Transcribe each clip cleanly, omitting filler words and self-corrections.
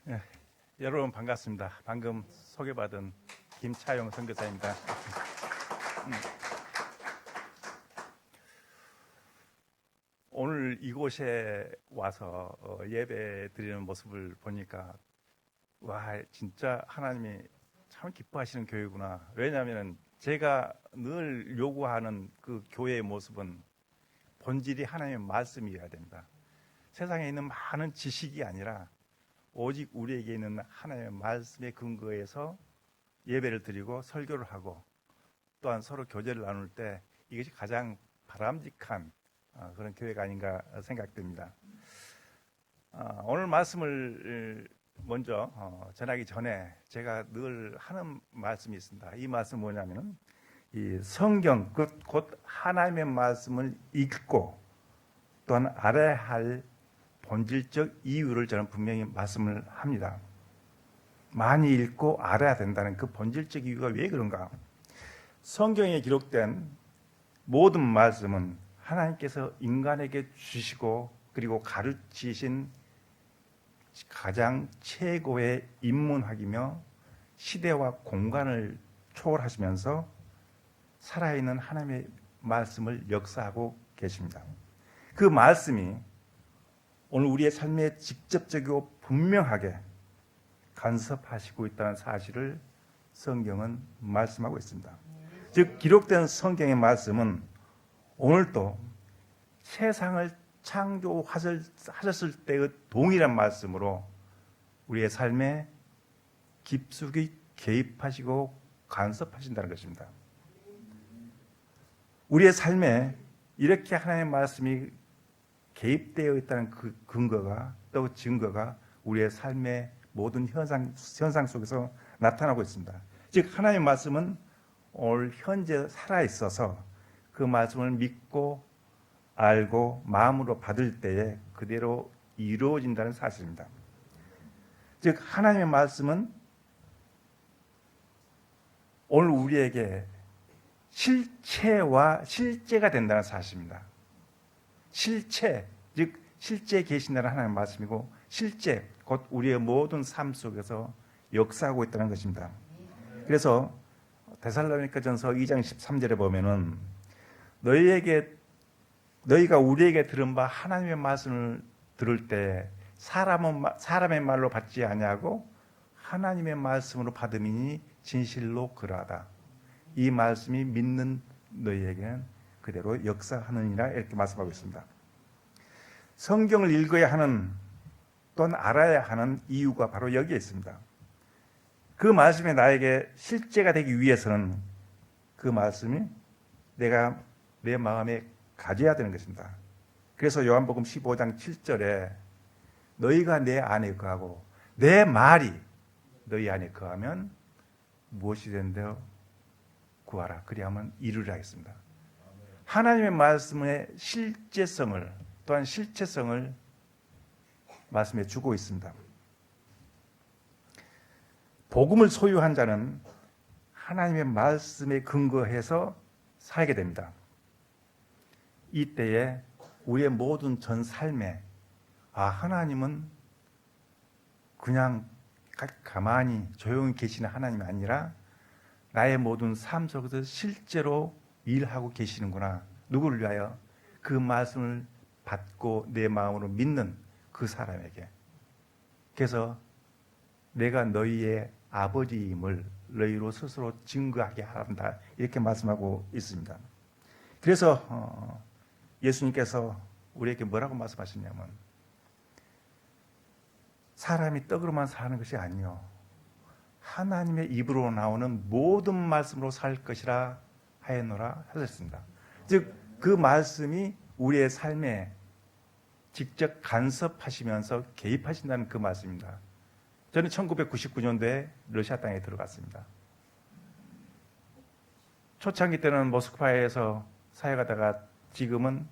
예, 여러분 반갑습니다. 방금 소개받은 김차용 선교사입니다. 오늘 이곳에 와서 예배 드리는 모습을 보니까 와, 진짜 하나님이 참 기뻐하시는 교회구나. 왜냐하면 제가 늘 요구하는 그 교회의 모습은 본질이 하나님의 말씀이어야 됩니다. 세상에 있는 많은 지식이 아니라 오직 우리에게 있는 하나님의 말씀에 근거해서 예배를 드리고 설교를 하고 또한 서로 교제를 나눌 때 이것이 가장 바람직한 그런 교회가 아닌가 생각됩니다. 오늘 말씀을 먼저 전하기 전에 제가 늘 하는 말씀이 있습니다. 이 말씀은 뭐냐면은 이 성경 곧 하나님의 말씀을 읽고 또한 알아야 할 본질적 이유를 저는 분명히 말씀을 합니다. 많이 읽고 알아야 된다는 그 본질적 이유가 왜 그런가? 성경에 기록된 모든 말씀은 하나님께서 인간에게 주시고 그리고 가르치신 가장 최고의 인문학이며 시대와 공간을 초월하시면서 살아있는 하나님의 말씀을 역사하고 계십니다. 그 말씀이 오늘 우리의 삶에 직접적이고 분명하게 간섭하시고 있다는 사실을 성경은 말씀하고 있습니다. 즉 기록된 성경의 말씀은 오늘도 세상을 창조하셨을 때의 동일한 말씀으로 우리의 삶에 깊숙이 개입하시고 간섭하신다는 것입니다. 우리의 삶에 이렇게 하나님의 말씀이 개입되어 있다는 그 근거가 또 증거가 우리의 삶의 모든 현상 속에서 나타나고 있습니다. 즉 하나님의 말씀은 오늘 현재 살아있어서 그 말씀을 믿고 알고 마음으로 받을 때에 그대로 이루어진다는 사실입니다. 즉 하나님의 말씀은 오늘 우리에게 실체가 된다는 사실입니다. 실체, 즉 실제 계신다는 하나님의 말씀이고 실제 곧 우리의 모든 삶 속에서 역사하고 있다는 것입니다. 그래서 데살로니가전서 2장 13절에 보면은 너희가 우리에게 들은 바 하나님의 말씀을 들을 때 사람의 말로 받지 아니하고 하나님의 말씀으로 받음이니 진실로 그러하다. 이 말씀이 믿는 너희에게는 그대로 역사하느니라 이렇게 말씀하고 있습니다. 성경을 읽어야 하는 또는 알아야 하는 이유가 바로 여기에 있습니다. 그 말씀이 나에게 실제가 되기 위해서는 그 말씀이 내가 내 마음에 가져야 되는 것입니다. 그래서 요한복음 15장 7절에 너희가 내 안에 거하고 내 말이 너희 안에 거하면 무엇이 된대요? 구하라. 그리하면 이루리라 했습니다. 하나님의 말씀의 실제성을 또한 실체성을 말씀해 주고 있습니다. 복음을 소유한 자는 하나님의 말씀에 근거해서 살게 됩니다. 이때에 우리의 모든 전 삶에 하나님은 그냥 가만히 조용히 계시는 하나님이 아니라 나의 모든 삶 속에서 실제로 일하고 계시는구나. 누구를 위하여? 그 말씀을 받고 내 마음으로 믿는 그 사람에게. 그래서 내가 너희의 아버지임을 너희로 스스로 증거하게 한다. 이렇게 말씀하고 있습니다. 그래서 예수님께서 우리에게 뭐라고 말씀하시냐면 사람이 떡으로만 사는 것이 아니요 하나님의 입으로 나오는 모든 말씀으로 살 것이라 하였노라 하셨습니다. 즉 그 말씀이 우리의 삶에 직접 간섭하시면서 개입하신다는 그 말씀입니다. 저는 1999년도에 러시아 땅에 들어갔습니다. 초창기 때는 모스크바에서 사역하다가 지금은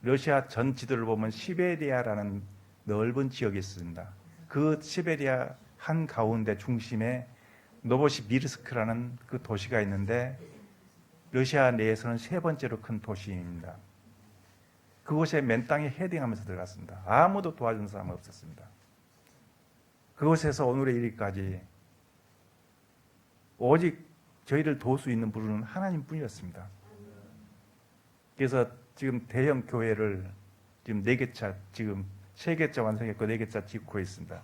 러시아 전 지도를 보면 시베리아라는 넓은 지역이 있습니다. 그 시베리아 한가운데 중심에 노보시비르스크라는 그 도시가 있는데 러시아 내에서는 세 번째로 큰 도시입니다. 그곳에 맨 땅에 헤딩하면서 들어갔습니다. 아무도 도와준 사람은 없었습니다. 그 그곳에서 오늘의 일까지 오직 저희를 도울 수 있는 분은 하나님뿐이었습니다. 그래서 지금 대형 교회를 지금 4개차, 지금 3개차 완성했고 4개차 짓고 있습니다.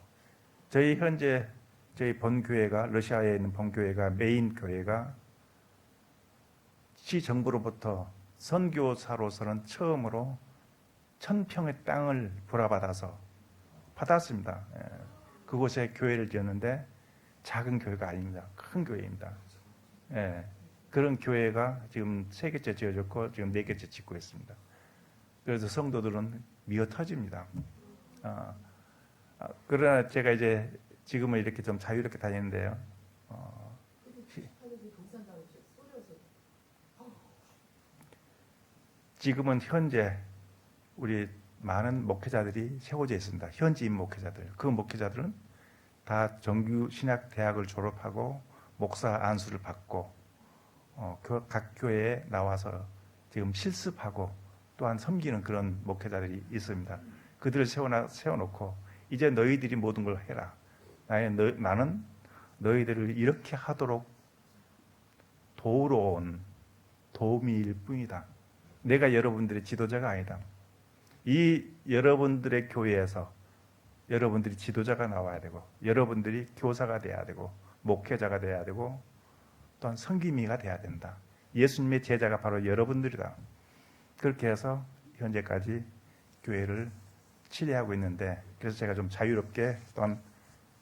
저희 현재 저희 본교회가, 러시아에 있는 본교회가, 메인 교회가 시 정부로부터 선교사로서는 처음으로 1000평의 땅을 불화받아서 받았습니다. 그곳에 교회를 지었는데 작은 교회가 아닙니다. 큰 교회입니다. 그런 교회가 지금 3개째 지어졌고 지금 4개째 짓고 있습니다. 그래서 성도들은 미어 터집니다. 그러나 제가 이제 지금은 이렇게 좀 자유롭게 다니는데요. 지금은 현재 우리 많은 목회자들이 세워져 있습니다. 현지인 목회자들. 그 목회자들은 다 정규 신학 대학을 졸업하고 목사 안수를 받고 각 교회에 나와서 지금 실습하고 또한 섬기는 그런 목회자들이 있습니다. 그들을 세워놓고 이제 너희들이 모든 걸 해라. 나는 너희들을 이렇게 하도록 도우러 온 도우미일 뿐이다. 내가 여러분들의 지도자가 아니다. 이 여러분들의 교회에서 여러분들이 지도자가 나와야 되고 여러분들이 교사가 돼야 되고 목회자가 돼야 되고 또한 성기미가 돼야 된다. 예수님의 제자가 바로 여러분들이다. 그렇게 해서 현재까지 교회를 치리하고 있는데 그래서 제가 좀 자유롭게 또한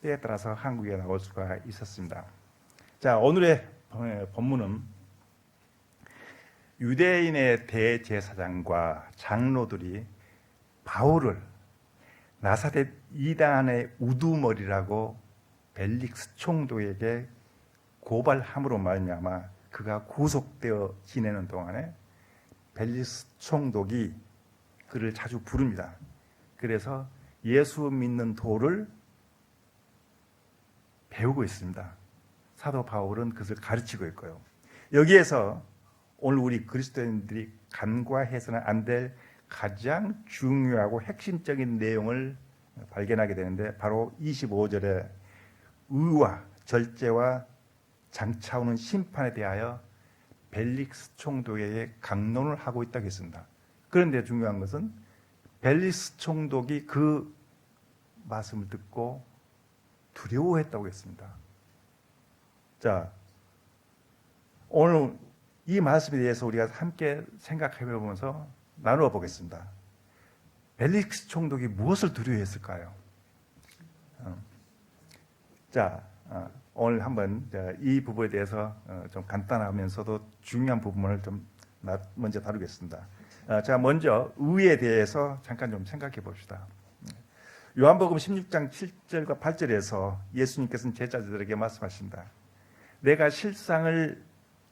때에 따라서 한국에 나올 수가 있었습니다. 자, 오늘의 본문은 유대인의 대제사장과 장로들이 바울을 나사렛 이단의 우두머리라고 벨릭스 총독에게 고발함으로 말미암아 그가 구속되어 지내는 동안에 벨릭스 총독이 그를 자주 부릅니다. 그래서 예수 믿는 도를 배우고 있습니다. 사도 바울은 그것을 가르치고 있고요. 여기에서 오늘 우리 그리스도인들이 간과해서는 안 될 가장 중요하고 핵심적인 내용을 발견하게 되는데 바로 25절에 의와 절제와 장차오는 심판에 대하여 벨릭스 총독에게 강론을 하고 있다고 했습니다. 그런데 중요한 것은 벨릭스 총독이 그 말씀을 듣고 두려워했다고 했습니다. 자, 오늘 이 말씀에 대해서 우리가 함께 생각해 보면서 나누어 보겠습니다. 벨릭스 총독이 무엇을 두려워했을까요? 자, 오늘 한번 이 부분에 대해서 좀 간단하면서도 중요한 부분을 좀 먼저 다루겠습니다. 자, 먼저 의에 대해서 잠깐 좀 생각해 봅시다. 요한복음 16장 7절과 8절에서 예수님께서는 제자들에게 말씀하신다. 내가 실상을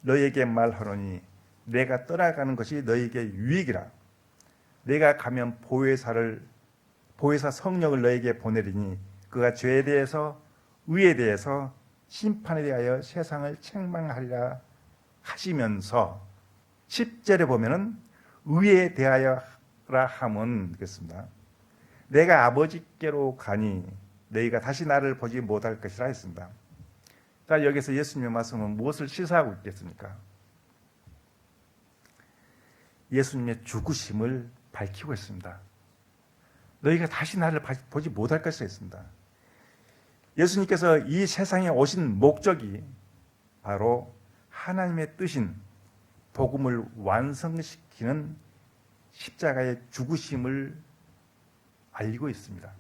너에게 말하노니 내가 떠나가는 것이 너에게 유익이라. 내가 가면 보혜사 성령을 너에게 보내리니 그가 죄에 대해서 의에 대해서 심판에 대하여 세상을 책망하리라 하시면서 10절에 보면은 의에 대하여라 함은 그렇습니다. 내가 아버지께로 가니 너희가 다시 나를 보지 못할 것이라 했습니다. 자, 여기서 예수님의 말씀은 무엇을 시사하고 있겠습니까? 예수님의 죽으심을 밝히고 있습니다. 너희가 다시 나를 보지 못할 것이라 했습니다. 예수님께서 이 세상에 오신 목적이 바로 하나님의 뜻인 복음을 완성시키는 십자가의 죽으심을 알리고 있습니다.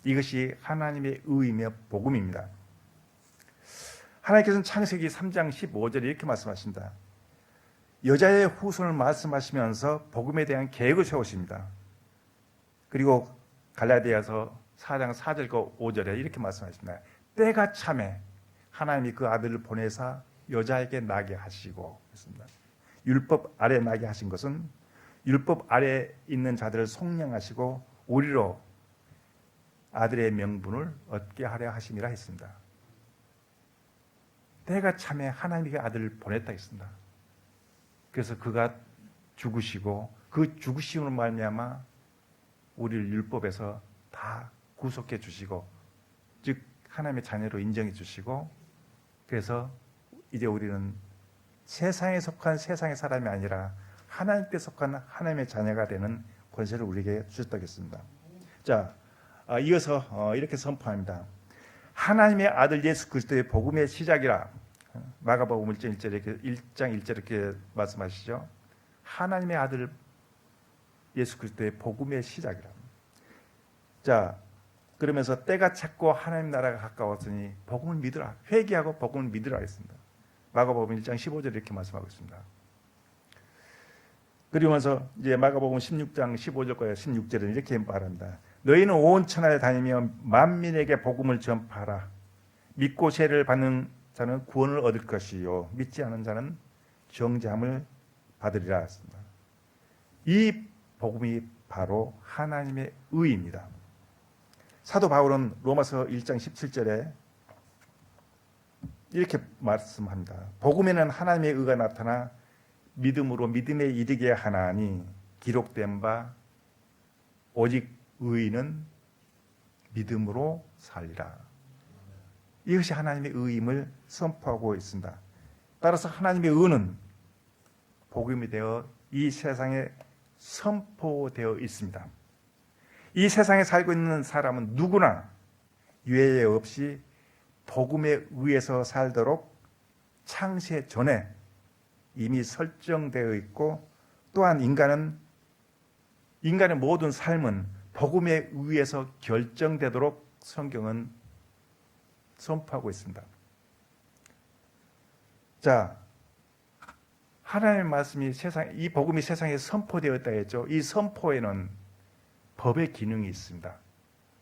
이것이 하나님의 의이며 복음입니다. 하나님께서는 창세기 3장 15절에 이렇게 말씀하신다. 여자의 후손을 말씀하시면서 복음에 대한 계획을 세우십니다. 그리고 갈라디아서 4장 4절과 5절에 이렇게 말씀하십니다. 때가 참에 하나님이 그 아들을 보내사 여자에게 나게 하시고 했습니다. 율법 아래 나게 하신 것은 율법 아래 있는 자들을 속량하시고 우리로 아들의 명분을 얻게 하려 하심이라 했습니다. 때가 참에 하나님의 아들을 보냈다 했습니다. 그래서 그가 죽으시고 그 죽으심으로 말미암아 우리를 율법에서 다 구속해 주시고 즉 하나님의 자녀로 인정해 주시고, 그래서 이제 우리는 세상에 속한 세상의 사람이 아니라 하나님께 속한 하나님의 자녀가 되는 권세를 우리에게 주셨다겠습니다. 자, 이어서 이렇게 선포합니다. 하나님의 아들 예수 그리스도의 복음의 시작이라. 마가복음 1장 1절 이렇게 말씀하시죠. 하나님의 아들 예수 그리스도의 복음의 시작이라. 자, 그러면서 때가 찼고 하나님 나라가 가까웠으니 복음을 믿으라. 회개하고 복음을 믿으라 했습니다. 마가복음 1장 15절 이렇게 말씀하고 있습니다. 그러면서 이제 마가복음 16장 15절과 16절은 이렇게 말합니다. 너희는 온 천하에 다니며 만민에게 복음을 전파하라. 믿고 세례를 받는 자는 구원을 얻을 것이요 믿지 않은 자는 정죄함을 받으리라 했습니다. 이 복음이 바로 하나님의 의입니다. 사도 바울은 로마서 1장 17절에 이렇게 말씀합니다. 복음에는 하나님의 의가 나타나 믿음으로 믿음에 이르게 하나니 기록된 바 오직 의인은 믿음으로 살리라. 이것이 하나님의 의임을 선포하고 있습니다. 따라서 하나님의 의는 복음이 되어 이 세상에 선포되어 있습니다. 이 세상에 살고 있는 사람은 누구나 유예 없이 복음에 의해서 살도록 창세 전에 이미 설정되어 있고, 또한 인간의 모든 삶은 복음에 의해서 결정되도록 성경은 선포하고 있습니다. 자, 하나님의 말씀이 이 복음이 세상에 선포되었다 했죠. 이 선포에는 법의 기능이 있습니다.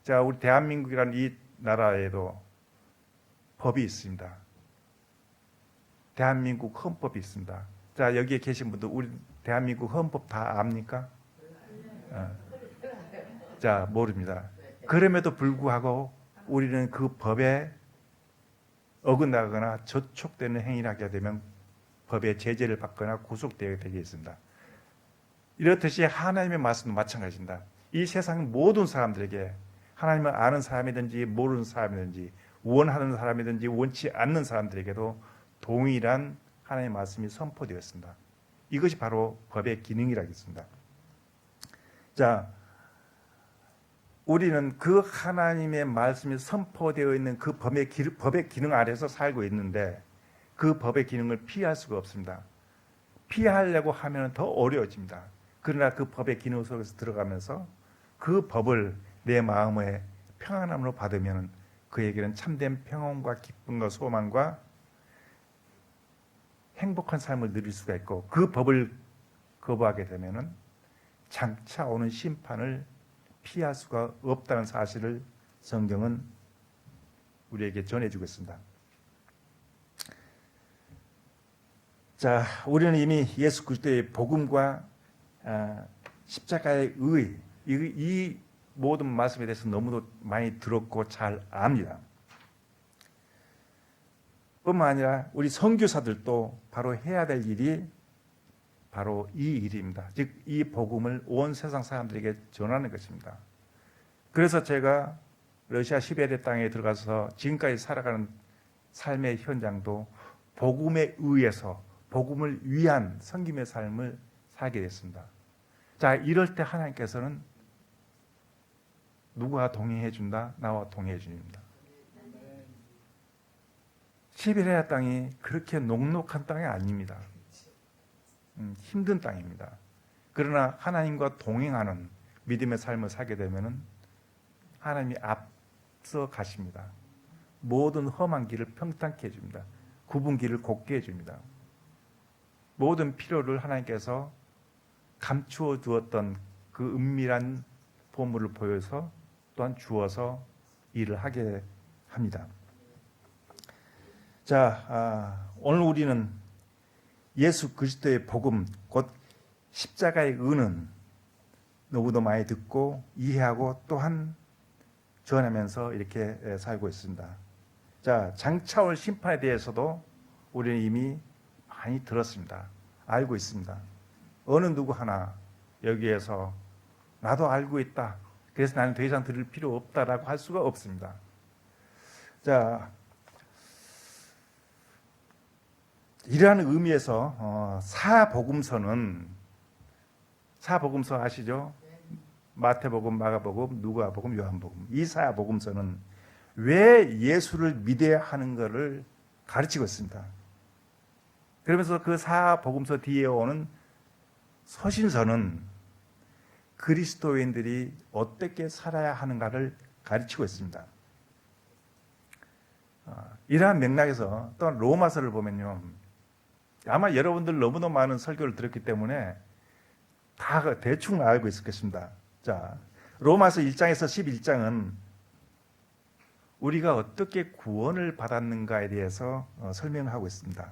자, 우리 대한민국이라는 이 나라에도 법이 있습니다. 대한민국 헌법이 있습니다. 자, 여기에 계신 분들 우리 대한민국 헌법 다 압니까? 자, 모릅니다. 그럼에도 불구하고 우리는 그 법에 어긋나거나 저촉되는 행위를 하게 되면 법의 제재를 받거나 구속되게 되겠습니다. 이렇듯이 하나님의 말씀도 마찬가지입니다. 이 세상 모든 사람들에게, 하나님을 아는 사람이든지 모르는 사람이든지 원하는 사람이든지 원치 않는 사람들에게도 동일한 하나님의 말씀이 선포되었습니다. 이것이 바로 법의 기능이라겠습니다. 자, 우리는 그 하나님의 말씀이 선포되어 있는 그 법의 기능 아래서 살고 있는데 그 법의 기능을 피할 수가 없습니다. 피하려고 하면 더 어려워집니다. 그러나 그 법의 기능 속에서 들어가면서 그 법을 내 마음의 평안함으로 받으면 그에게는 참된 평안과 기쁨과 소망과 행복한 삶을 누릴 수가 있고, 그 법을 거부하게 되면 장차 오는 심판을 피할 수가 없다는 사실을 성경은 우리에게 전해주고 있습니다. 자, 우리는 이미 예수 그리스도의 복음과 십자가의 의, 이 모든 말씀에 대해서 너무도 많이 들었고 잘 압니다. 뿐만 아니라 우리 선교사들도 바로 해야 될 일이 바로 이 일입니다. 즉, 이 복음을 온 세상 사람들에게 전하는 것입니다. 그래서 제가 러시아 시베리아 땅에 들어가서 지금까지 살아가는 삶의 현장도 복음에 의해서 복음을 위한 섬김의 삶을 살게 됐습니다. 자, 이럴 때 하나님께서는 누구와 동행해 준다? 나와 동행해 줍니다. 시베리아 땅이 그렇게 녹록한 땅이 아닙니다. 힘든 땅입니다. 그러나 하나님과 동행하는 믿음의 삶을 살게 되면 하나님이 앞서 가십니다. 모든 험한 길을 평탄케 해줍니다. 굽은 길을 곱게 해줍니다. 모든 필요를 하나님께서 감추어 두었던 그 은밀한 보물을 보여서 또한 주어서 일을 하게 합니다. 자, 오늘 우리는 예수 그리스도의 복음, 곧 십자가의 은은 너무도 많이 듣고 이해하고 또한 전하면서 이렇게 살고 있습니다. 자, 장차 올 심판에 대해서도 우리는 이미 많이 들었습니다. 알고 있습니다. 어느 누구 하나 여기에서 나도 알고 있다, 그래서 나는 더 이상 들을 필요 없다라고 할 수가 없습니다. 자, 이러한 의미에서 사복음서 아시죠? 마태복음, 마가복음, 누가복음, 요한복음, 이 사복음서는 왜 예수를 믿어야 하는 것을 가르치고 있습니다. 그러면서 그 사복음서 뒤에 오는 서신서는 그리스도인들이 어떻게 살아야 하는가를 가르치고 있습니다. 이러한 맥락에서 또 로마서를 보면요, 아마 여러분들 너무나 많은 설교를 들었기 때문에 다 대충 알고 있을 것입니다. 자, 로마서 1장에서 11장은 우리가 어떻게 구원을 받았는가에 대해서 설명하고 있습니다.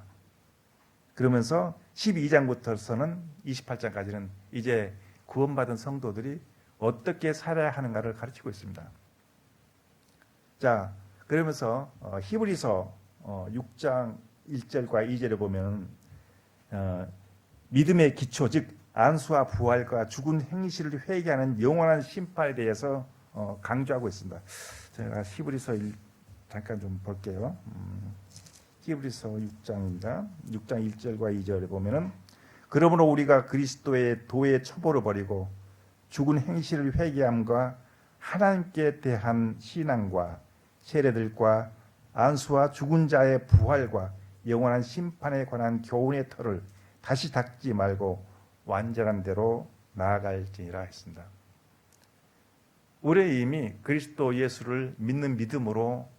그러면서 12장부터서는 28장까지는 이제 구원받은 성도들이 어떻게 살아야 하는가를 가르치고 있습니다. 자, 그러면서 히브리서 6장 1절과 2절에 보면 믿음의 기초, 즉 안수와 부활과 죽은 행실을 회개하는 영원한 심판에 대해서 강조하고 있습니다. 제가 히브리서 잠깐 좀 볼게요. 히브리서 6장입니다. 6장 1절과 2절에 보면은 그러므로 우리가 그리스도의 도의 첩보를 버리고 죽은 행실을 회개함과 하나님께 대한 신앙과 세례들과 안수와 죽은 자의 부활과 영원한 심판에 관한 교훈의 터를 다시 닫지 말고 완전한 대로 나아갈지니라 했습니다. 우리 이미 그리스도 예수를 믿는 믿음으로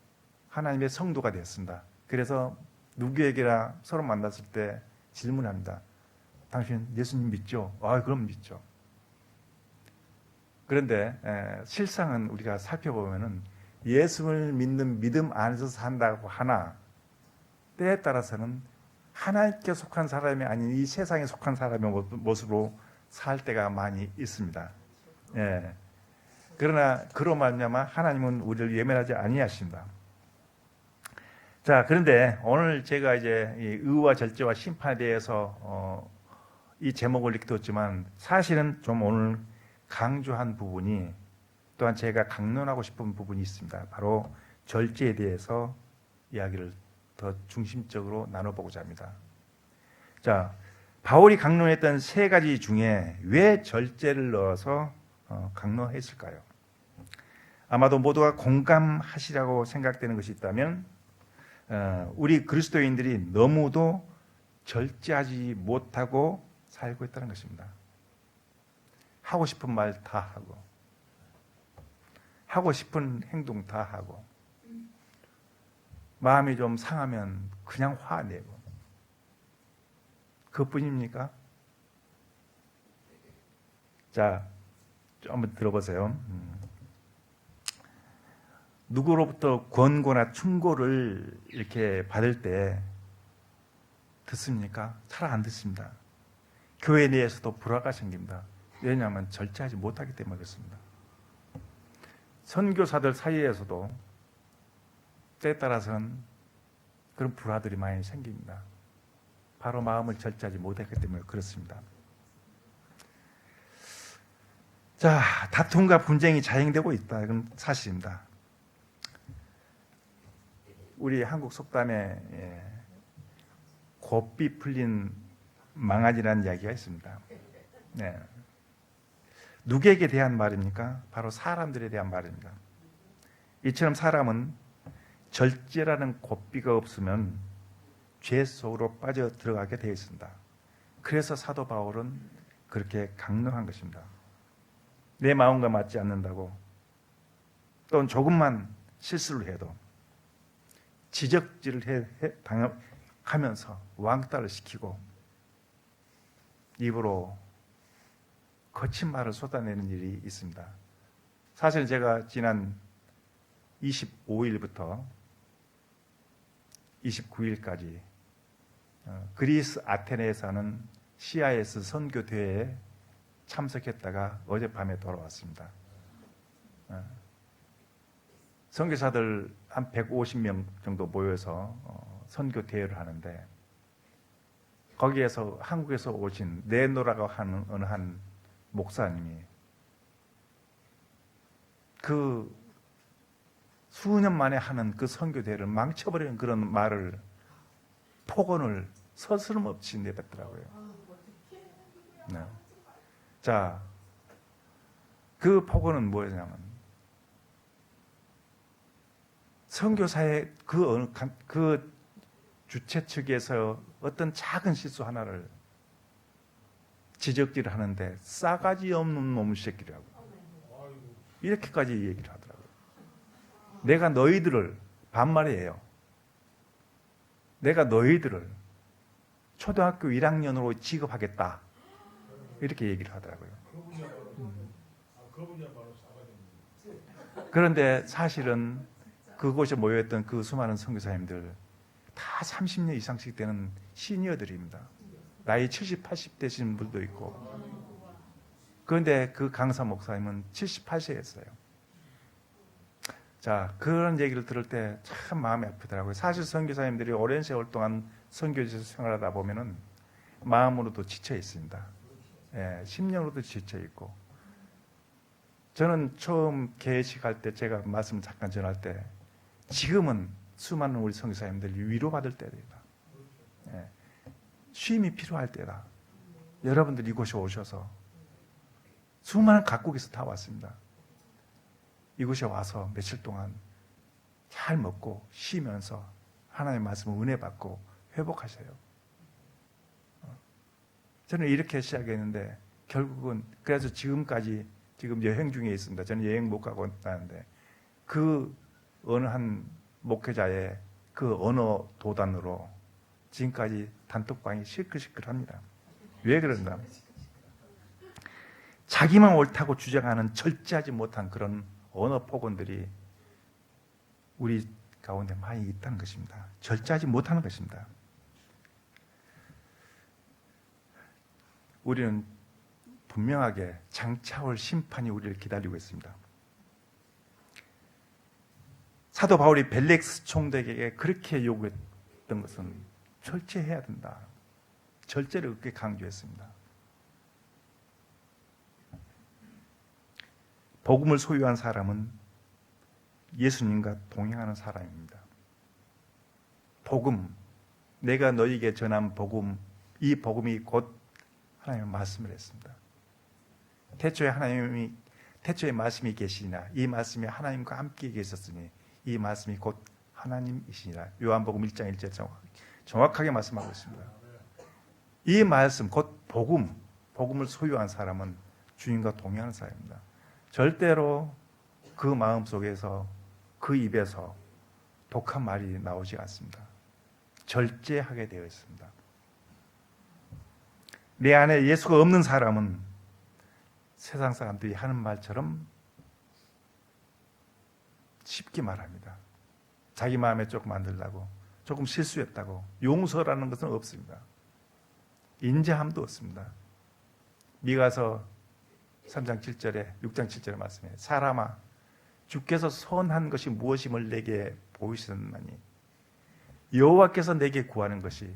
하나님의 성도가 되었습니다. 그래서 누구에게나 서로 만났을 때 질문합니다. 당신 예수님 믿죠? 그럼 믿죠. 그런데 실상은 우리가 살펴보면은 예수를 믿는 믿음 안에서 산다고 하나 때에 따라서는 하나님께 속한 사람이 아닌 이 세상에 속한 사람의 모습으로 살 때가 많이 있습니다. 예. 그러나 그로 말미암아 하나님은 우리를 예면하지 아니하십니다. 자, 그런데 오늘 제가 이제 이 의와 절제와 심판에 대해서 이 제목을 이렇게 뒀지만 사실은 좀 오늘 강조한 부분이 또한 제가 강론하고 싶은 부분이 있습니다. 바로 절제에 대해서 이야기를 더 중심적으로 나눠보고자 합니다. 자, 바울이 강론했던 세 가지 중에 왜 절제를 넣어서 강론했을까요? 아마도 모두가 공감하시라고 생각되는 것이 있다면 우리 그리스도인들이 너무도 절제하지 못하고 살고 있다는 것입니다. 하고 싶은 말 다 하고 하고 싶은 행동 다 하고 마음이 좀 상하면 그냥 화내고 그것뿐입니까? 자, 한번 들어보세요. 누구로부터 권고나 충고를 이렇게 받을 때 듣습니까? 잘 안 듣습니다. 교회 내에서도 불화가 생깁니다. 왜냐하면 절제하지 못하기 때문에 그렇습니다. 선교사들 사이에서도 때에 따라서는 그런 불화들이 많이 생깁니다. 바로 마음을 절제하지 못했기 때문에 그렇습니다. 자, 다툼과 분쟁이 자행되고 있다. 이건 사실입니다. 우리 한국 속담에 곱비 풀린 망아지라는 이야기가 있습니다. 네. 누구에게 대한 말입니까? 바로 사람들에 대한 말입니다. 이처럼 사람은 절제라는 곱비가 없으면 죄 속으로 빠져 들어가게 되어 있습니다. 그래서 사도 바울은 그렇게 강론한 것입니다. 내 마음과 맞지 않는다고 또는 조금만 실수를 해도 지적질을 하면서 왕따를 시키고 입으로 거친 말을 쏟아내는 일이 있습니다. 사실 제가 지난 25일부터 29일까지 그리스 아테네에서 하는 CIS 선교대회에 참석했다가 어젯밤에 돌아왔습니다. 선교사들 한 150명 정도 모여서 선교대회를 하는데 거기에서 한국에서 오신 네노라고 하는 어느 한 목사님이 그 수년 만에 하는 그 선교대회를 망쳐버리는 그런 말을, 폭언을 서스럼없이 내뱉더라고요. 네. 자, 그 폭언은 뭐였냐면 선교사의 그 주최 측에서 어떤 작은 실수 하나를 지적질을 하는데 싸가지 없는 놈의 새끼라고 이렇게까지 얘기를 하더라고요. 내가 너희들을, 반말이에요. 내가 너희들을 초등학교 1학년으로 취급하겠다, 이렇게 얘기를 하더라고요. 그런데 사실은 그곳에 모여있던 그 수많은 선교사님들 다 30년 이상씩 되는 시니어들입니다. 나이 70, 80 되신 분도 있고. 그런데 그 강사 목사님은 78세였어요. 자, 그런 얘기를 들을 때 참 마음이 아프더라고요. 사실 선교사님들이 오랜 세월 동안 선교지에서 생활하다 보면은 마음으로도 지쳐 있습니다. 예, 심령으로도 지쳐 있고. 저는 처음 개회식 때 제가 말씀 잠깐 전할 때, 지금은 수많은 우리 선교사님들이 위로받을 때다. 예, 쉼이 필요할 때다. 여러분들 이곳에 오셔서 수많은 각국에서 다 왔습니다. 이곳에 와서 며칠 동안 잘 먹고 쉬면서 하나님의 말씀을 은혜 받고 회복하세요. 저는 이렇게 시작했는데 결국은 그래서 지금까지 지금 여행 중에 있습니다. 저는 여행 못 가고 있다는데 그 어느 한 목회자의 그 언어 도단으로 지금까지 단톡방이 시끌시끌합니다. 왜 그런가? 자기만 옳다고 주장하는 절제하지 못한 그런 언어 폭언들이 우리 가운데 많이 있다는 것입니다. 절제하지 못하는 것입니다. 우리는 분명하게 장차올 심판이 우리를 기다리고 있습니다. 사도 바울이 벨릭스 총독에게 그렇게 요구했던 것은 절제해야 된다. 절제를 그렇게 강조했습니다. 복음을 소유한 사람은 예수님과 동행하는 사람입니다. 복음, 내가 너희에게 전한 복음, 이 복음이 곧 하나님의 말씀을 했습니다. 태초에 말씀이 계시니라. 이 말씀이 하나님과 함께 계셨으니 이 말씀이 곧 하나님이시니라. 요한복음 1장 1절 정확하게 말씀하고 있습니다. 이 말씀, 곧 복음을 소유한 사람은 주님과 동행하는 사람입니다. 절대로 그 마음 속에서, 그 입에서 독한 말이 나오지 않습니다. 절제하게 되어 있습니다. 내 안에 예수가 없는 사람은 세상 사람들이 하는 말처럼 쉽게 말합니다. 자기 마음에 조금 안 들라고, 조금 실수했다고 용서라는 것은 없습니다. 인자함도 없습니다. 미가서 3장 7절에 6장 7절에 말씀해요. 사람아, 주께서 선한 것이 무엇임을 내게 보이셨나니 여호와께서 내게 구하는 것이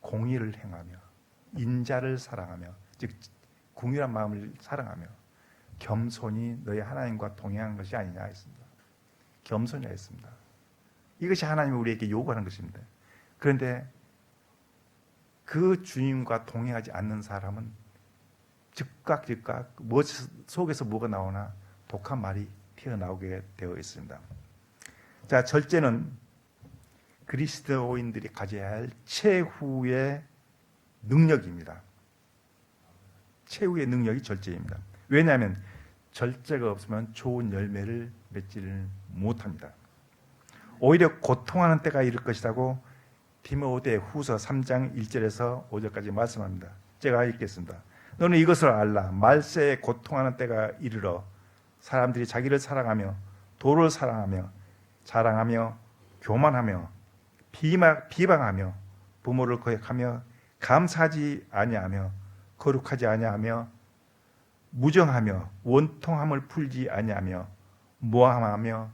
공의를 행하며 인자를 사랑하며, 즉 궁일한 마음을 사랑하며 겸손히 너희 하나님과 동행하는 것이 아니냐 했습니다. 겸손이라 했습니다. 이것이 하나님이 우리에게 요구하는 것입니다. 그런데 그 주님과 동행하지 않는 사람은 즉각 무엇 속에서 뭐가 나오나 독한 말이 튀어나오게 되어 있습니다. 자, 절제는 그리스도인들이 가져야 할 최후의 능력입니다. 최후의 능력이 절제입니다. 왜냐하면 절제가 없으면 좋은 열매를 맺지를 못합니다. 오히려 고통하는 때가 이를 것이라고 디모데 후서 3장 1절에서 5절까지 말씀합니다. 제가 읽겠습니다. 너는 이것을 알라. 말세에 고통하는 때가 이르러 사람들이 자기를 사랑하며 도를 사랑하며 자랑하며 교만하며 비방하며 부모를 거역하며 감사하지 아니하며 거룩하지 아니하며 무정하며 원통함을 풀지 아니하며 모함하며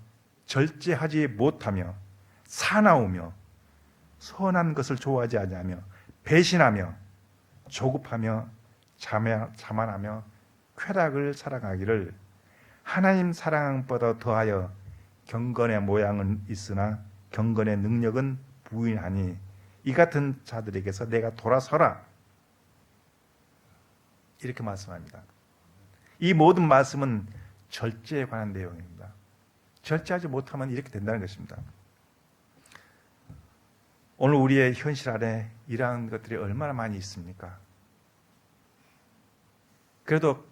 절제하지 못하며 사나우며 선한 것을 좋아하지 아니하며 배신하며 조급하며 자만하며 쾌락을 사랑하기를 하나님 사랑보다 더하여 경건의 모양은 있으나 경건의 능력은 부인하니 이 같은 자들에게서 내가 돌아서라. 이렇게 말씀합니다. 이 모든 말씀은 절제에 관한 내용입니다. 절제하지 못하면 이렇게 된다는 것입니다. 오늘 우리의 현실 안에 이러한 것들이 얼마나 많이 있습니까? 그래도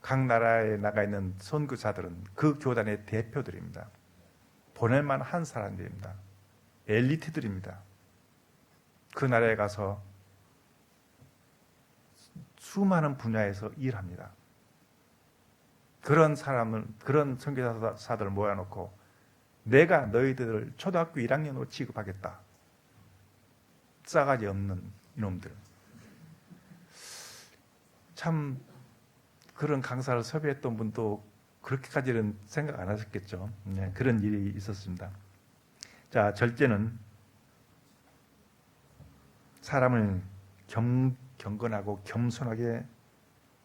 각 나라에 나가 있는 선교사들은 그 교단의 대표들입니다. 보낼만 한 사람들입니다. 엘리트들입니다. 그 나라에 가서 수많은 분야에서 일합니다. 그런 선교사들을 모아놓고 내가 너희들을 초등학교 1학년으로 취급하겠다. 싸가지 없는 이놈들. 참 그런 강사를 섭외했던 분도 그렇게까지는 생각 안 하셨겠죠. 네, 그런 일이 있었습니다. 자, 절제는 사람을 경건하고 겸손하게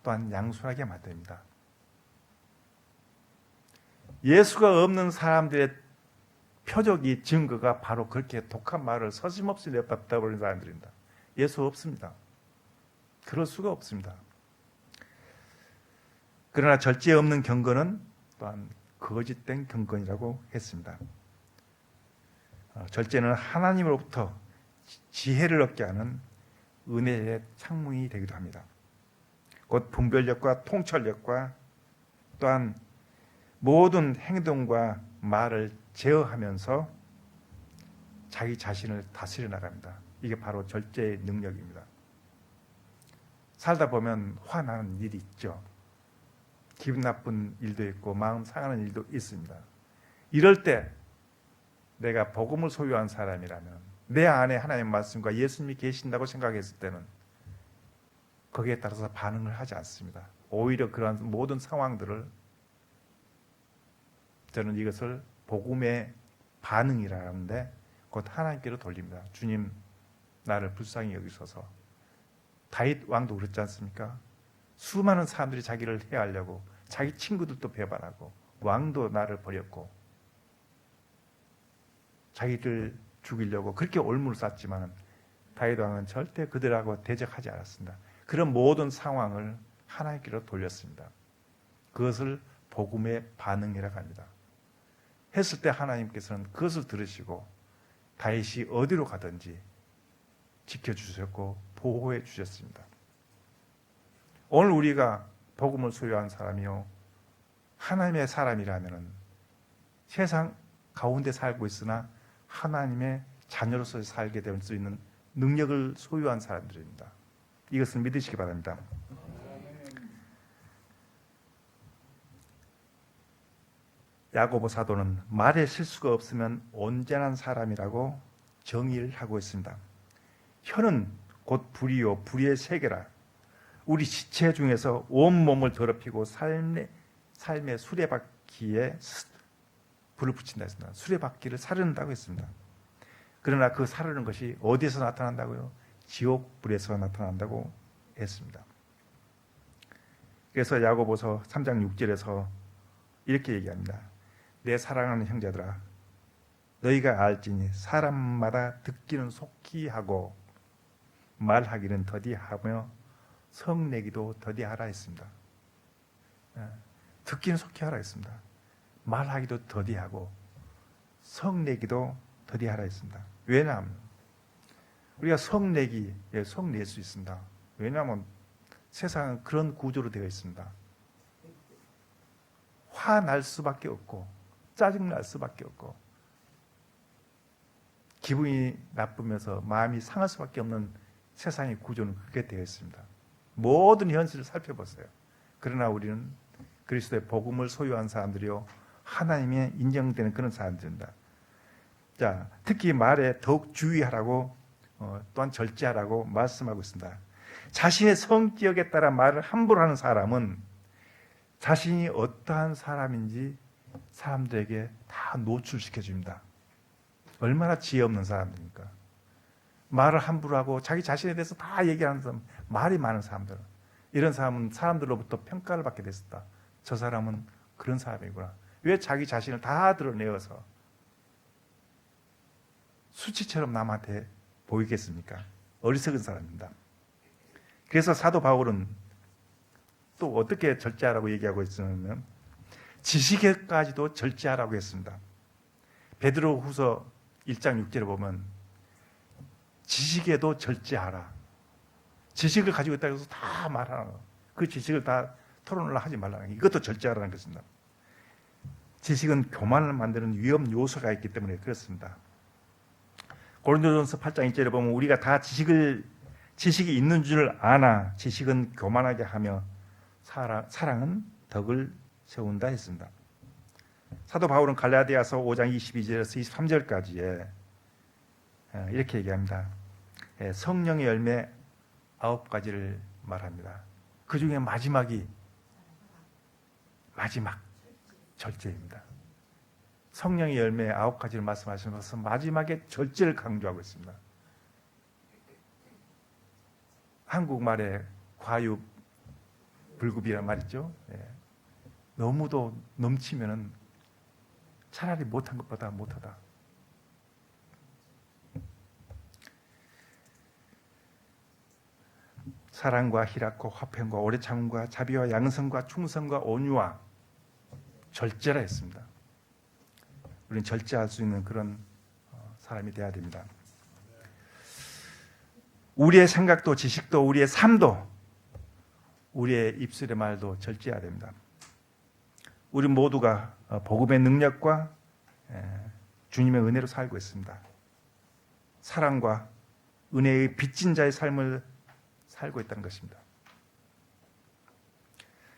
또한 양손하게 만듭니다. 예수가 없는 사람들의 표적이 증거가 바로 그렇게 독한 말을 서슴없이 내뱉다 버리는 사람들입니다. 예수 없습니다. 그럴 수가 없습니다. 그러나 절제 없는 경건은 또한 거짓된 경건이라고 했습니다. 절제는 하나님으로부터 지혜를 얻게 하는 은혜의 창문이 되기도 합니다. 곧 분별력과 통찰력과 또한 모든 행동과 말을 제어하면서 자기 자신을 다스려 나갑니다. 이게 바로 절제의 능력입니다. 살다 보면 화나는 일이 있죠. 기분 나쁜 일도 있고 마음 상하는 일도 있습니다. 이럴 때 내가 복음을 소유한 사람이라면 내 안에 하나님의 말씀과 예수님이 계신다고 생각했을 때는 거기에 따라서 반응을 하지 않습니다. 오히려 그러한 모든 상황들을 저는 이것을 복음의 반응이라는데 곧 하나님께로 돌립니다. 주님, 나를 불쌍히 여기소서. 다윗 왕도 그렇지 않습니까? 수많은 사람들이 자기를 해하려고 자기 친구들도 배반하고 왕도 나를 버렸고 자기를 죽이려고 그렇게 올무를 쌌지만 다윗 왕은 절대 그들하고 대적하지 않았습니다. 그런 모든 상황을 하나님께로 돌렸습니다. 그것을 복음의 반응이라고 합니다. 했을 때 하나님께서는 그것을 들으시고 다윗이 어디로 가든지 지켜주셨고 보호해 주셨습니다. 오늘 우리가 복음을 소유한 사람이요 하나님의 사람이라면 세상 가운데 살고 있으나 하나님의 자녀로서 살게 될 수 있는 능력을 소유한 사람들입니다. 이것을 믿으시기 바랍니다. 야고보 사도는 말에 실수가 없으면 온전한 사람이라고 정의를 하고 있습니다. 혀는 곧 불이요 불의의 세계라. 우리 지체 중에서 온 몸을 더럽히고 삶의 수레바퀴에 불을 붙인다 했습니다. 수레바퀴를 사르는다고 했습니다. 그러나 그 사르는 것이 어디에서 나타난다고요? 지옥불에서 나타난다고 했습니다. 그래서 야고보서 3장 6절에서 이렇게 얘기합니다. 내 사랑하는 형제들아, 너희가 알지니 사람마다 듣기는 속히 하고 말하기는 더디하며 성내기도 더디하라 했습니다. 듣기는 속히 하라 했습니다. 말하기도 더디하고 성내기도 더디하라 했습니다. 왜냐하면 우리가 성낼 수 있습니다. 왜냐하면 세상은 그런 구조로 되어 있습니다. 화날 수밖에 없고 짜증날 수밖에 없고 기분이 나쁘면서 마음이 상할 수밖에 없는 세상의 구조는 그렇게 되어 있습니다. 모든 현실을 살펴보세요. 그러나 우리는 그리스도의 복음을 소유한 사람들이요 하나님의 인정되는 그런 사람들입니다. 자, 특히 말에 더욱 주의하라고 또한 절제하라고 말씀하고 있습니다. 자신의 성격에 따라 말을 함부로 하는 사람은 자신이 어떠한 사람인지 사람들에게 다 노출시켜 줍니다. 얼마나 지혜 없는 사람들입니까? 말을 함부로 하고 자기 자신에 대해서 다 얘기하는 사람, 말이 많은 사람들, 이런 사람은 사람들로부터 평가를 받게 됐었다. 저 사람은 그런 사람이구나. 왜 자기 자신을 다 드러내어서 수치처럼 남한테 보이겠습니까? 어리석은 사람입니다. 그래서 사도 바울은 또 어떻게 절제하라고 얘기하고 있으면 지식에까지도 절제하라고 했습니다. 베드로 후서 1장 6절에 보면 지식에도 절제하라. 지식을 가지고 있다고 해서 다 말하라. 그 지식을 다 토론을 하지 말라는 이것도 절제하라는 것입니다. 지식은 교만을 만드는 위험 요소가 있기 때문에 그렇습니다. 고린도전서 8장 1절에 보면 우리가 다 지식이 있는 줄 아나 지식은 교만하게 하며 사랑은 덕을 세운다 했습니다. 사도 바울은 갈라디아서 5장 22절에서 23절까지에 이렇게 얘기합니다. 성령의 열매 9가지를 말합니다. 그 중에 마지막 절제입니다. 성령의 열매 9가지를 말씀하시면서 마지막에 절제를 강조하고 있습니다. 한국말에 과유불급이란 말이죠. 너무도 넘치면은 차라리 못한 것보다 못하다. 사랑과 희락과 화평과 오래 참음과 자비와 양성과 충성과 온유와 절제라 했습니다. 우리는 절제할 수 있는 그런 사람이 되어야 됩니다. 우리의 생각도 지식도 우리의 삶도 우리의 입술의 말도 절제해야 됩니다. 우리 모두가 복음의 능력과 주님의 은혜로 살고 있습니다. 사랑과 은혜의 빚진 자의 삶을 살고 있다는 것입니다.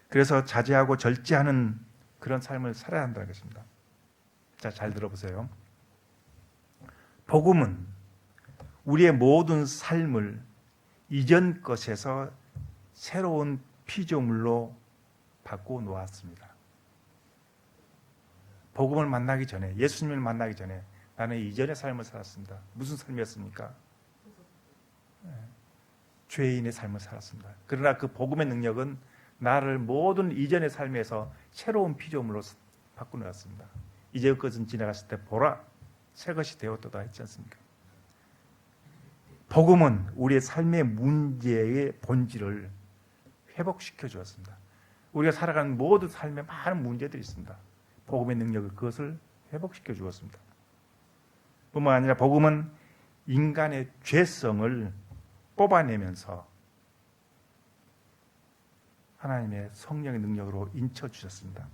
그래서 자제하고 절제하는 그런 삶을 살아야 한다는 것입니다. 자, 잘 들어보세요. 복음은 우리의 모든 삶을 이전 것에서 새로운 피조물로 바꿔 놓았습니다. 복음을 만나기 전에, 예수님을 만나기 전에 나는 이전의 삶을 살았습니다. 무슨 삶이었습니까? 죄인의 삶을 살았습니다. 그러나 그 복음의 능력은 나를 모든 이전의 삶에서 새로운 피조물로 바꿔 놓았습니다. 이제 그것은 지나갔을 때 보라 새 것이 되었도다 했지 않습니까? 복음은 우리의 삶의 문제의 본질을 회복시켜 주었습니다. 우리가 살아가는 모든 삶에 많은 문제들이 있습니다. 복음의 능력을 그것을 회복시켜 주었습니다. 뿐만 아니라 복음은 인간의 죄성을 뽑아내면서 하나님의 성령의 능력으로 인쳐 주셨습니다.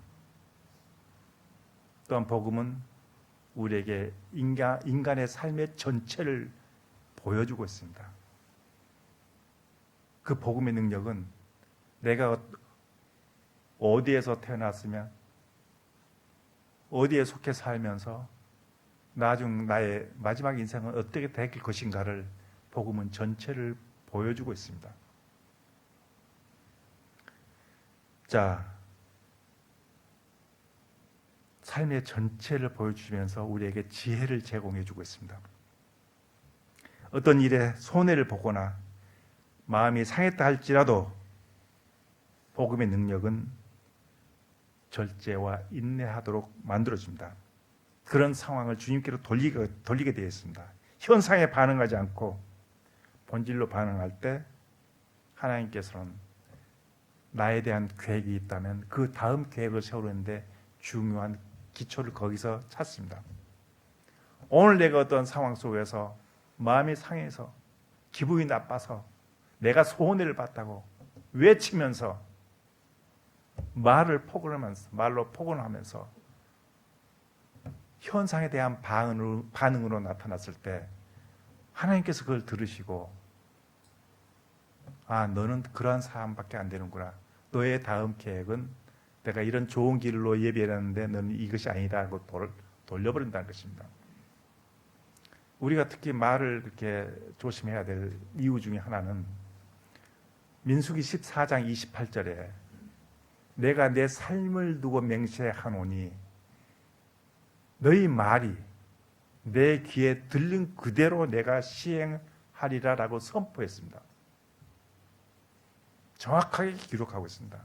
또한 복음은 우리에게 인간의 삶의 전체를 보여주고 있습니다. 그 복음의 능력은 내가 어디에서 태어났으면 어디에 속해 살면서 나중 나의 마지막 인생은 어떻게 될 것인가를 복음은 전체를 보여주고 있습니다. 자, 삶의 전체를 보여주면서 우리에게 지혜를 제공해 주고 있습니다. 어떤 일에 손해를 보거나 마음이 상했다 할지라도 복음의 능력은 절제와 인내하도록 만들어줍니다. 그런 상황을 주님께로 돌리게 되어 있습니다. 현상에 반응하지 않고 본질로 반응할 때 하나님께서는 나에 대한 계획이 있다면 그 다음 계획을 세우는데 중요한 기초를 거기서 찾습니다. 오늘 내가 어떤 상황 속에서 마음이 상해서 기분이 나빠서 내가 손해를 봤다고 외치면서 말로 폭언하면서 현상에 대한 반응으로 나타났을 때 하나님께서 그걸 들으시고 아, 너는 그러한 사람밖에 안 되는구나. 너의 다음 계획은 내가 이런 좋은 길로 예비했는데 너는 이것이 아니다 하고 돌려버린다는 것입니다. 우리가 특히 말을 그렇게 조심해야 될 이유 중에 하나는 민수기 14장 28절에 내가 내 삶을 두고 맹세하노니 너희 말이 내 귀에 들린 그대로 내가 시행하리라 라고 선포했습니다. 정확하게 기록하고 있습니다.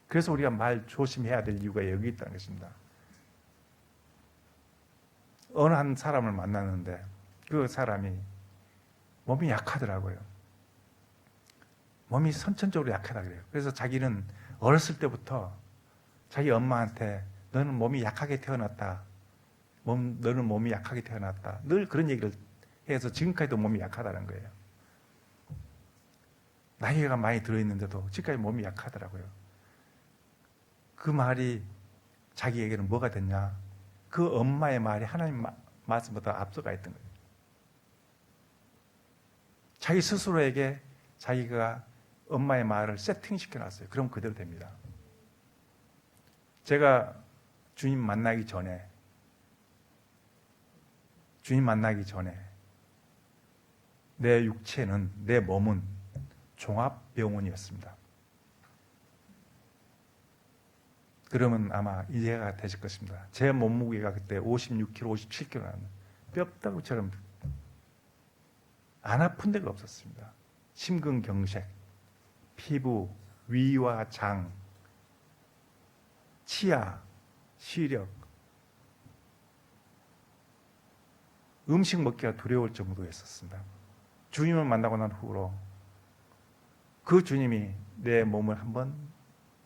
그래서 우리가 말 조심해야 될 이유가 여기 있다는 것입니다. 어느 한 사람을 만났는데 그 사람이 몸이 약하더라고요. 몸이 선천적으로 약하다 그래요. 그래서 자기는 어렸을 때부터 자기 엄마한테 너는 몸이 약하게 태어났다. 너는 몸이 약하게 태어났다. 늘 그런 얘기를 해서 지금까지도 몸이 약하다는 거예요. 나이가 많이 들어있는데도 지금까지 몸이 약하더라고요. 그 말이 자기에게는 뭐가 됐냐? 그 엄마의 말이 하나님 말씀보다 앞서가 있던 거예요. 자기 스스로에게 자기가 엄마의 말을 세팅시켜 놨어요. 그럼 그대로 됩니다. 제가 주님 만나기 전에 내 육체는, 내 몸은 종합병원이었습니다. 그러면 아마 이해가 되실 것입니다. 제 몸무게가 그때 56kg, 57kg 뼈다구처럼 안 아픈 데가 없었습니다. 심근경색, 피부, 위와 장, 치아, 시력, 음식 먹기가 두려울 정도였었습니다. 주님을 만나고 난 후로 그 주님이 내 몸을 한번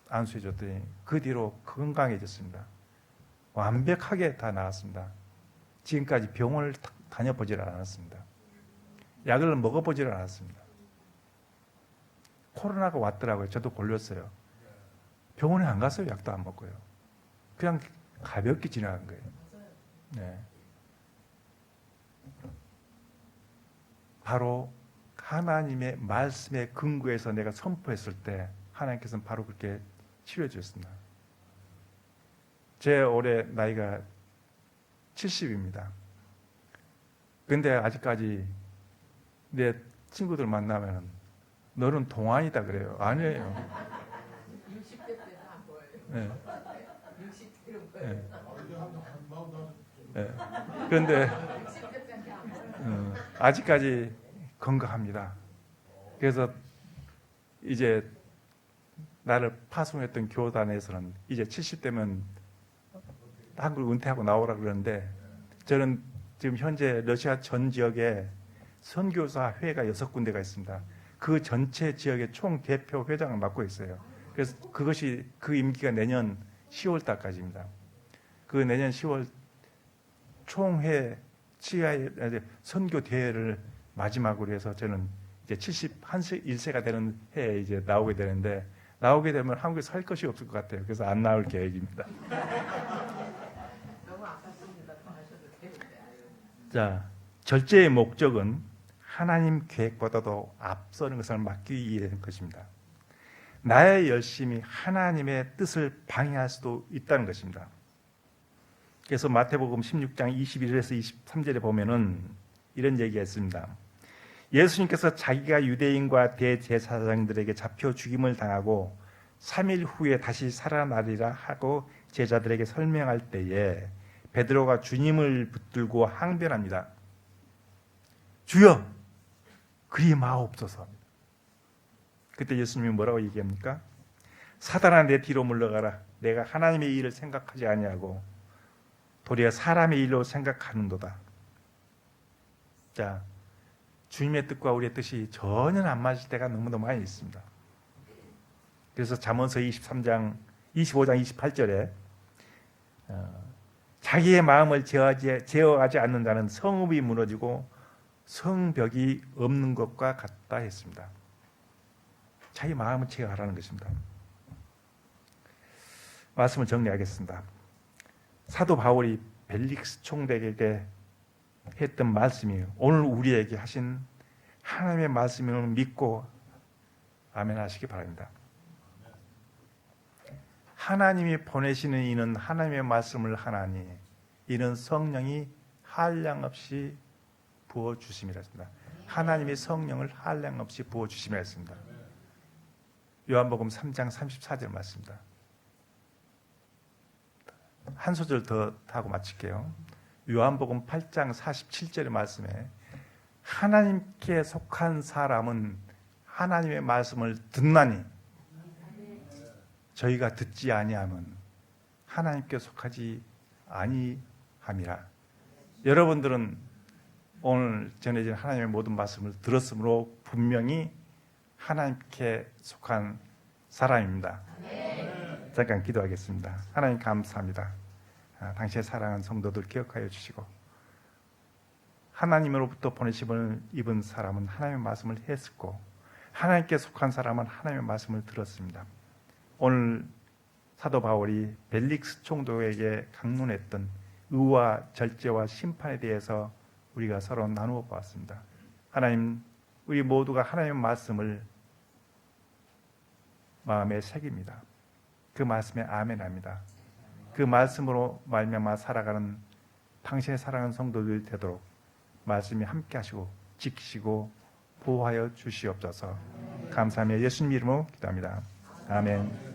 안수해 줬더니 그 뒤로 건강해졌습니다. 완벽하게 다 나았습니다. 지금까지 병원을 다녀보질 않았습니다. 약을 먹어보질 않았습니다. 코로나가 왔더라고요. 저도 걸렸어요. 병원에 안 갔어요. 약도 안 먹고요. 그냥 가볍게 지나간 거예요. 네. 바로 하나님의 말씀에 근거해서 내가 선포했을 때 하나님께서는 바로 그렇게 치료해 주셨습니다. 제 올해 나이가 70입니다. 근데 아직까지 내 친구들 만나면 너는 동안이다 그래요. 아니에요. 60대 때는 안 보여요. 네. 60대로 보여요. 네. 그런데 60대 때는 안 보여요. 아직까지 건강합니다. 그래서 이제 나를 파송했던 교단에서는 이제 70대면 한국 은퇴하고 나오라 그러는데 저는 지금 현재 러시아 전 지역에 선교사 회가 6군데가 있습니다. 그 전체 지역의 총 대표 회장을 맡고 있어요. 그래서 그 임기가 내년 10월 달까지입니다. 그 내년 10월 총회 치하의 선교 대회를 마지막으로 해서 저는 이제 71세가 되는 해에 이제 나오게 되는데 나오게 되면 한국에 살 것이 없을 것 같아요. 그래서 안 나올 계획입니다. 너무 아깝습니다. 더 하셔도 되는데. 자, 절제의 목적은 하나님 계획보다도 앞서는 것을 막기 위한 것입니다. 나의 열심이 하나님의 뜻을 방해할 수도 있다는 것입니다. 그래서 마태복음 16장 21절에서 23절에 보면은 이런 얘기가 있습니다. 예수님께서 자기가 유대인과 대제사장들에게 잡혀 죽임을 당하고 3일 후에 다시 살아나리라 하고 제자들에게 설명할 때에 베드로가 주님을 붙들고 항변합니다. 주여, 그리 마옵소서. 그때 예수님이 뭐라고 얘기합니까? 사단아, 내 뒤로 물러가라. 내가 하나님의 일을 생각하지 아니하고 도리어 사람의 일로 생각하는도다. 자, 주님의 뜻과 우리의 뜻이 전혀 안 맞을 때가 너무너무 많이 있습니다. 그래서 잠언서 25장 28절에 자기의 마음을 제어하지 않는 자는 성읍이 무너지고 성벽이 없는 것과 같다 했습니다. 자기 마음을 제어하라는 것입니다. 말씀을 정리하겠습니다. 사도 바울이 벨릭스 총독에게 했던 말씀이 오늘 우리에게 하신 하나님의 말씀을 믿고 아멘 하시기 바랍니다. 하나님이 보내시는 이는 하나님의 말씀을 하나니 이는 성령이 한량없이 부어주심이라 했습니다. 하나님의 성령을 한량없이 부어주심이라 했습니다. 요한복음 3장 34절 말씀입니다. 한 소절 더 하고 마칠게요. 요한복음 8장 47절의 말씀에 하나님께 속한 사람은 하나님의 말씀을 듣나니 저희가 듣지 아니하면 하나님께 속하지 아니함이라. 여러분들은 오늘 전해진 하나님의 모든 말씀을 들었으므로 분명히 하나님께 속한 사람입니다. 잠깐 기도하겠습니다. 하나님 감사합니다. 당신의 사랑하는 성도들 기억하여 주시고 하나님으로부터 보내심을 입은 사람은 하나님의 말씀을 했었고 하나님께 속한 사람은 하나님의 말씀을 들었습니다. 오늘 사도 바울이 벨릭스 총독에게 강론했던 의와 절제와 심판에 대해서 우리가 서로 나누어 보았습니다. 하나님, 우리 모두가 하나님의 말씀을 마음에 새깁니다. 그 말씀에 아멘합니다. 그 말씀으로 말미암아 살아가는 당신의 사랑하는 성도들이 되도록 말씀이 함께 하시고 지키시고 보호하여 주시옵소서. 감사하며 예수님 이름으로 기도합니다. 아멘.